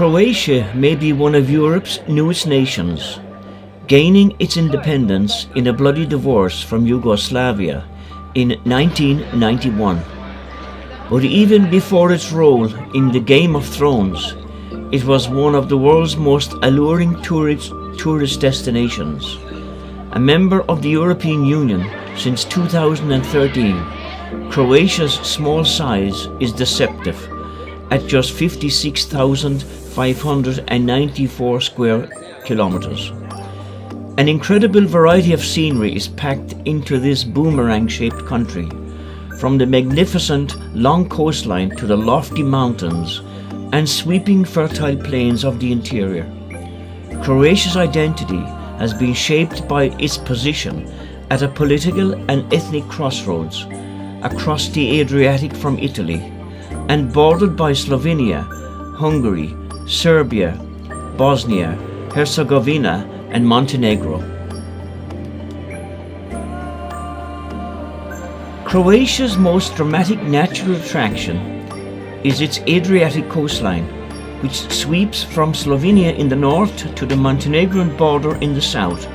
Croatia may be one of Europe's newest nations, gaining its independence in a bloody divorce from Yugoslavia in 1991. But even before its role in the Game of Thrones, it was one of the world's most alluring tourist destinations. A member of the European Union since 2013, Croatia's small size is deceptive at just 56,594 square kilometers. An incredible variety of scenery is packed into this boomerang-shaped country, from the magnificent long coastline to the lofty mountains and sweeping fertile plains of the interior. Croatia's identity has been shaped by its position at a political and ethnic crossroads across the Adriatic from Italy and bordered by Slovenia, Hungary, Serbia, Bosnia, Herzegovina and Montenegro. Croatia's most dramatic natural attraction is its Adriatic coastline, which sweeps from Slovenia in the north to the Montenegrin border in the south,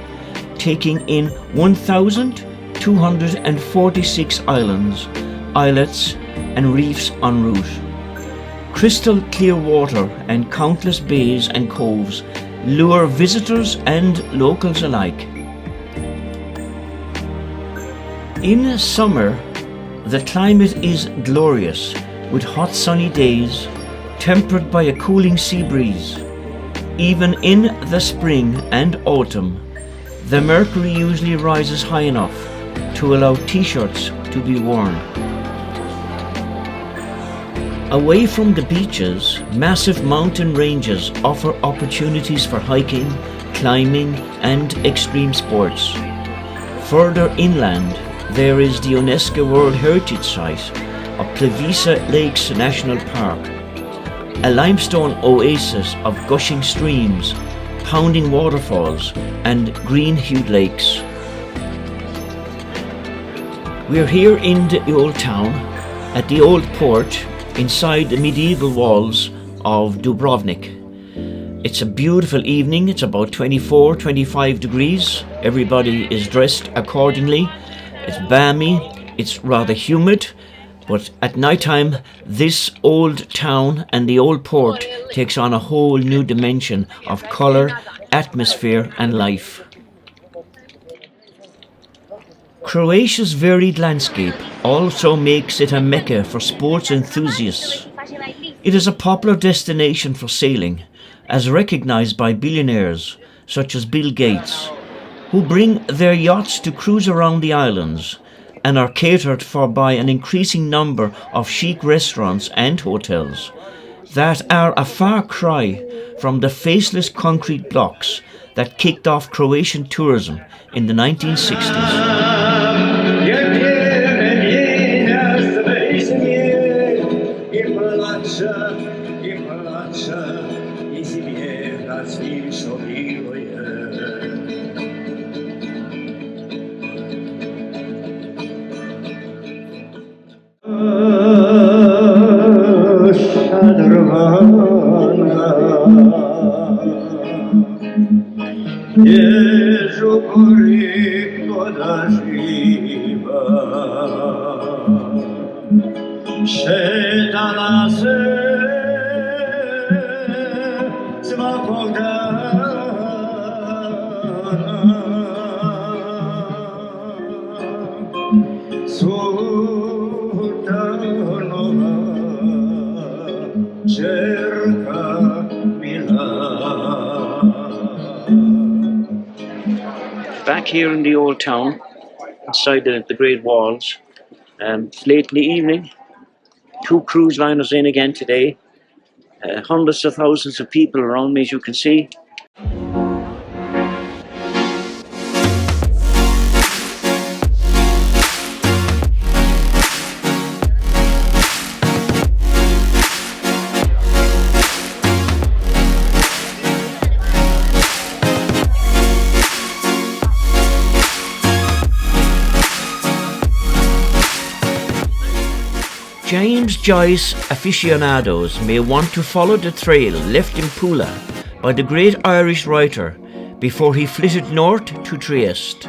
taking in 1,246 islands, islets and reefs en route. Crystal clear water and countless bays and coves lure visitors and locals alike. In summer, the climate is glorious, with hot sunny days tempered by a cooling sea breeze. Even in the spring and autumn, the mercury usually rises high enough to allow t-shirts to be worn. Away from the beaches, massive mountain ranges offer opportunities for hiking, climbing and extreme sports. Further inland, there is the UNESCO World Heritage Site of Plevisa Lakes National Park, a limestone oasis of gushing streams, pounding waterfalls and green-hued lakes. We're here in the old town, at the old port, inside the medieval walls of Dubrovnik. It's a beautiful evening. It's about 24-25 degrees. Everybody is dressed accordingly. It's balmy, it's rather humid, but at night time this old town and the old port takes on a whole new dimension of colour, atmosphere and life. Croatia's varied landscape also makes it a mecca for sports enthusiasts. It is a popular destination for sailing, as recognised by billionaires such as Bill Gates, who bring their yachts to cruise around the islands and are catered for by an increasing number of chic restaurants and hotels that are a far cry from the faceless concrete blocks that kicked off Croatian tourism in the 1960s. Back here in the old town, inside the Great Walls, it's late in the evening. 2 cruise liners in again today. Hundreds of thousands of people around me, as you can see. James Joyce aficionados may want to follow the trail left in Pula by the great Irish writer before he flitted north to Trieste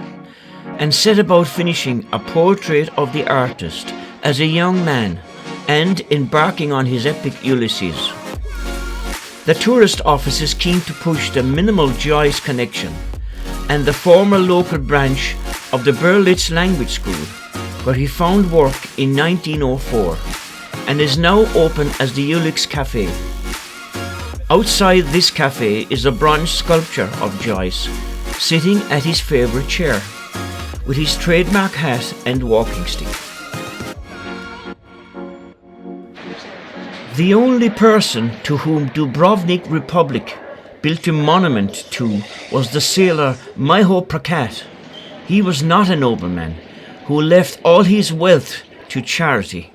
and set about finishing a portrait of the artist as a young man and embarking on his epic Ulysses. The tourist office is keen to push the minimal Joyce connection and the former local branch of the Berlitz Language School, where he found work in 1904 and is now open as the Ulix Cafe. Outside this cafe is a bronze sculpture of Joyce sitting at his favourite chair with his trademark hat and walking stick. The only person to whom Dubrovnik Republic built a monument to was the sailor Miho Prakat. He was not a nobleman who left all his wealth to charity.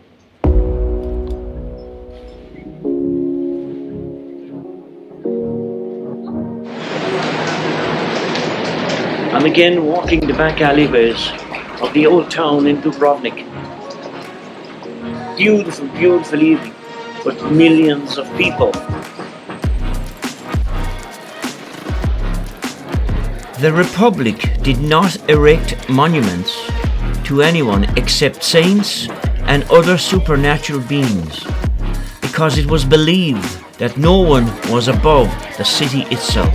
I'm again walking the back alleyways of the old town in Dubrovnik. Beautiful, beautiful evening with millions of people. The Republic did not erect monuments to anyone except saints and other supernatural beings, because it was believed that no one was above the city itself.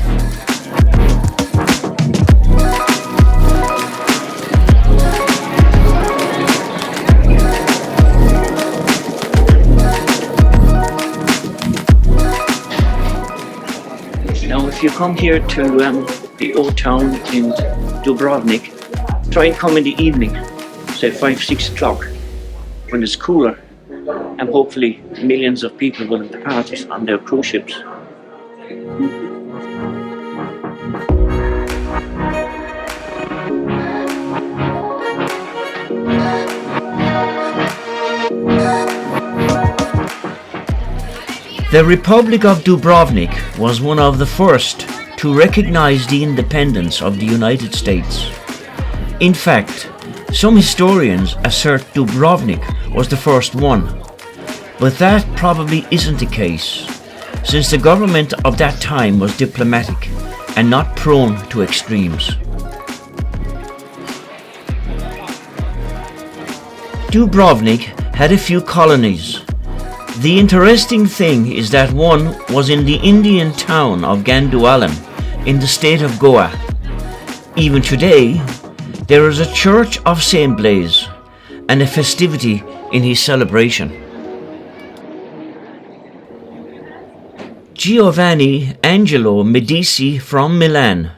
Now, if you come here to the old town in Dubrovnik, try and come in the evening, say 5-6 o'clock, when it's cooler, and hopefully millions of people will have departed on their cruise ships. The Republic of Dubrovnik was one of the first to recognize the independence of the United States. In fact, some historians assert Dubrovnik was the first one, but that probably isn't the case, since the government of that time was diplomatic and not prone to extremes. Dubrovnik had a few colonies. The interesting thing is that one was in the Indian town of Gandualam in the state of Goa. Even today, there is a church of Saint Blaise and a festivity in his celebration. Giovanni Angelo Medici from Milan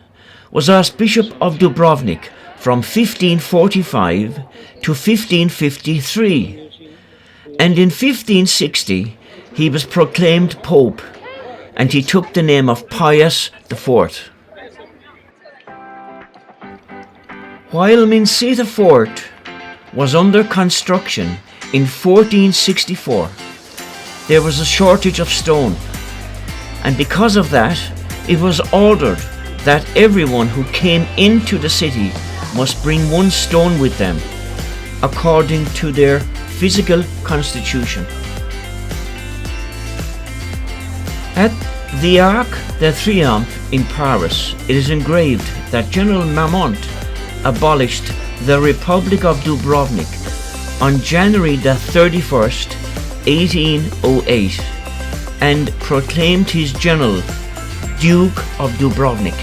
was Archbishop of Dubrovnik from 1545 to 1553. And in 1560 he was proclaimed Pope, and he took the name of Pius IV. While Minceta Fort was under construction in 1464, there was a shortage of stone, and because of that, it was ordered that everyone who came into the city must bring one stone with them, according to their physical constitution. At the Arc de Triomphe in Paris, it is engraved that General Marmont abolished the Republic of Dubrovnik on January the 31st, 1808, and proclaimed his general Duke of Dubrovnik.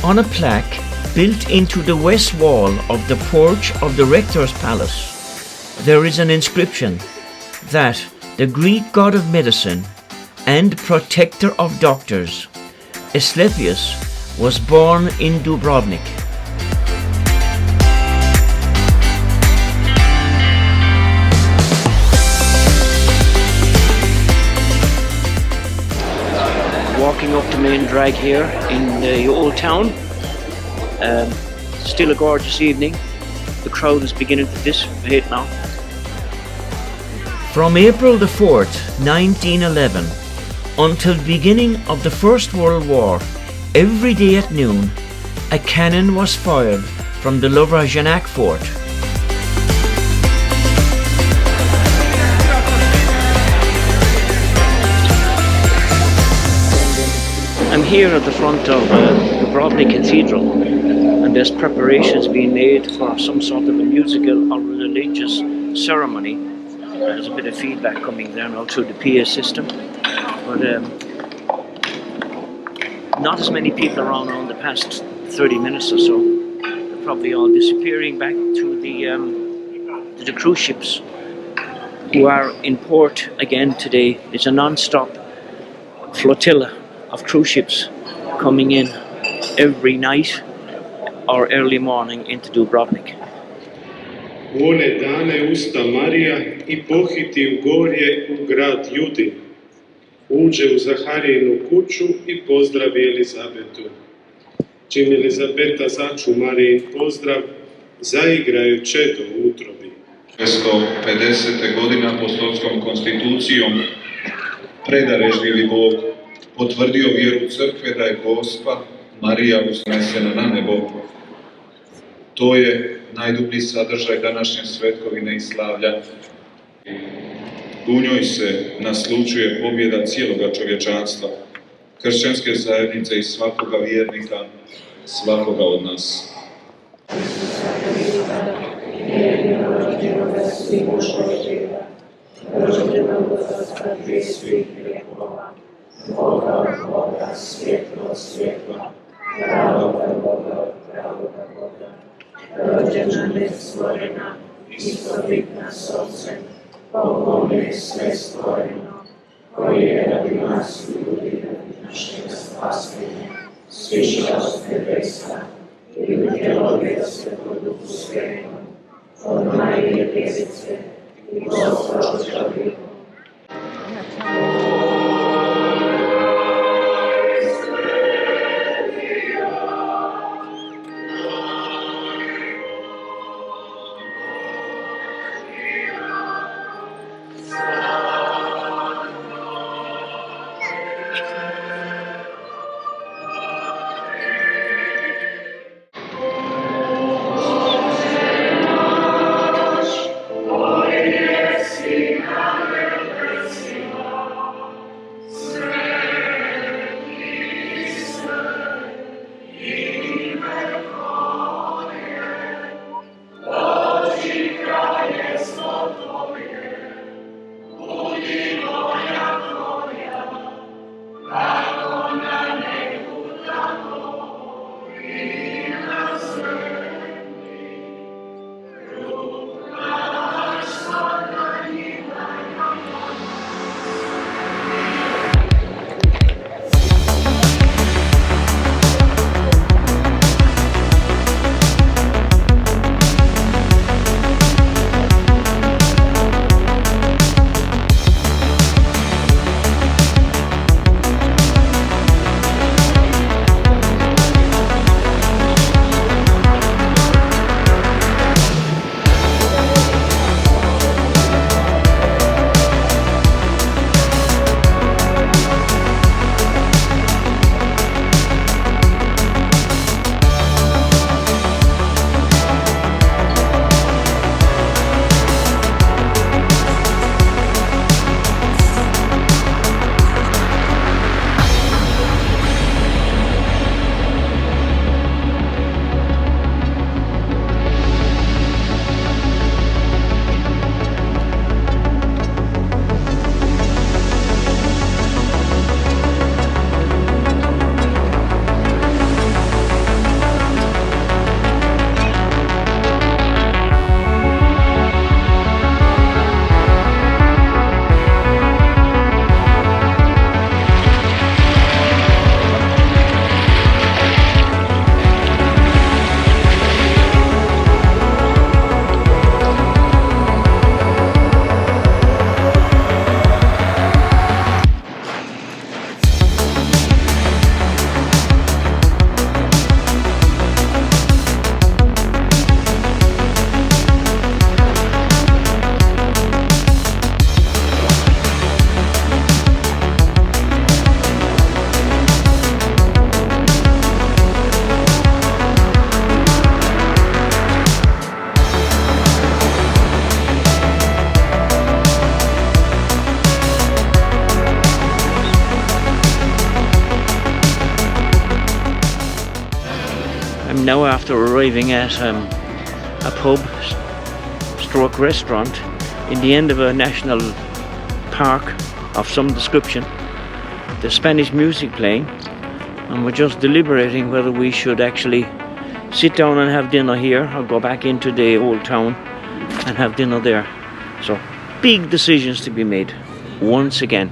On a plaque built into the west wall of the porch of the rector's palace, there is an inscription that the Greek god of medicine and protector of doctors, Asclepius, was born in Dubrovnik. Walking up the main drag here in the old town. Still a gorgeous evening. The crowd is beginning to dissipate now. From April the 4th, 1911 until the beginning of the First World War, every day at noon, a cannon was fired from the Louvain-Fort. I'm here at the front of Dubrovnik Cathedral, and there's preparations being made for some sort of a musical or religious ceremony. There's a bit of feedback coming there now through the PA system, but not as many people around now in the past 30 minutes or so. They're probably all disappearing back to the cruise ships who are in port again today. It's a non-stop flotilla of cruise ships coming in every night or early morning into Dubrovnik. U one dane usta Marija i pohiti u gorje u grad Judin. Uđe u Zaharijinu kuću i pozdravi Elizabetu. Čim Elizabeta začu Marijin pozdrav, zaigraju čedo u utrobi. 250. godina apostolskom konstitucijom predarežljivi Bog potvrdio vjeru crkve da je Gospa Marija usnesena na nebo. To je najdublji sadržaj današnje svetkovine i slavlja. U njoj se naslučuje pobjeda cijeloga čovječanstva, kršćanske zajednice i svakoga vjernika, svakoga od nas. Boga, svjetlo svjetla, pravoga Boga, rođena nestvorena, istovitna s Otcem, po kome je sve stvoreno, koji je radi nas ljudi, našega spasenja, sišao s nebesa i utjelovio se po Duhu Svetom, od Marije Djevice i postao čovjekom. I'm now after arriving at a pub stroke restaurant in the end of a national park of some description. The Spanish music playing, and we're just deliberating whether we should actually sit down and have dinner here or go back into the old town and have dinner there. So big decisions to be made once again.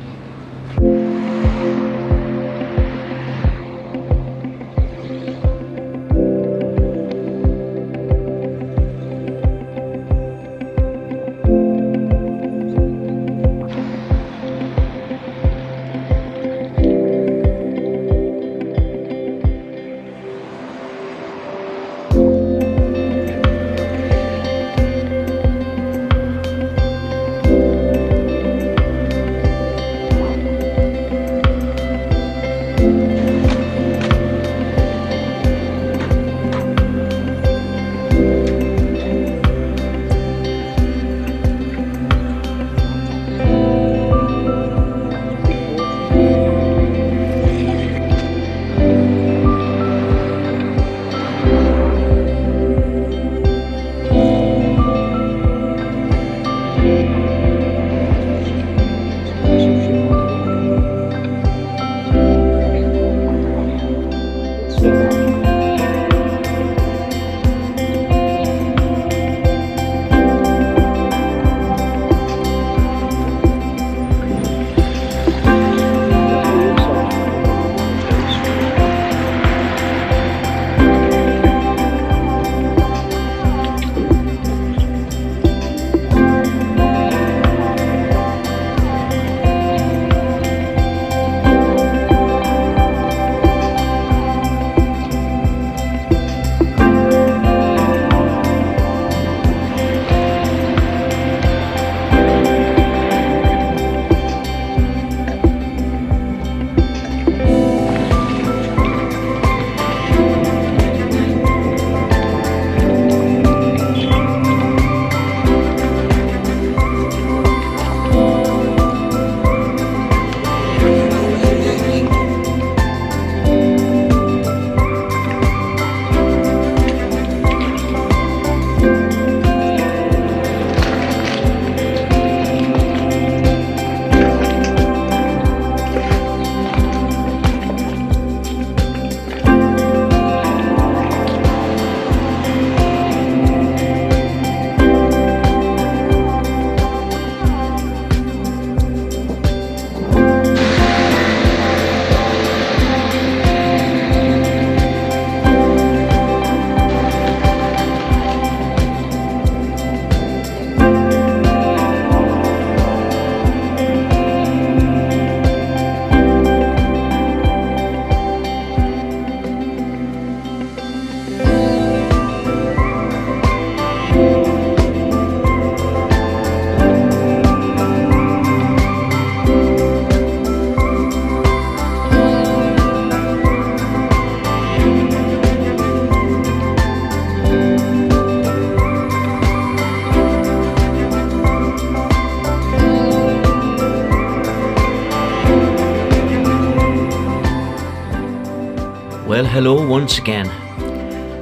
Well, hello once again.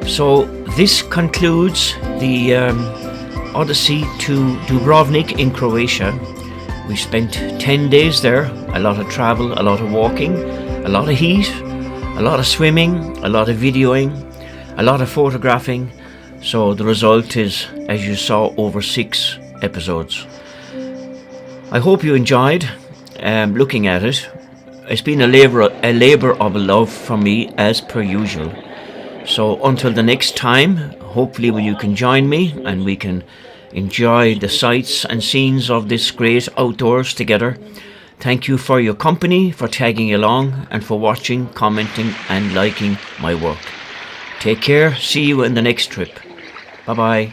So this concludes the odyssey to Dubrovnik in Croatia. We spent 10 days there, a lot of travel, a lot of walking, a lot of heat, a lot of swimming, a lot of videoing, a lot of photographing. So the result is, as you saw, over 6 episodes. I hope you enjoyed looking at it. It's been a labour of love for me, as per usual. So until the next time, hopefully you can join me and we can enjoy the sights and scenes of this great outdoors together. Thank you for your company, for tagging along, and for watching, commenting and liking my work. Take care. See you in the next trip. Bye bye.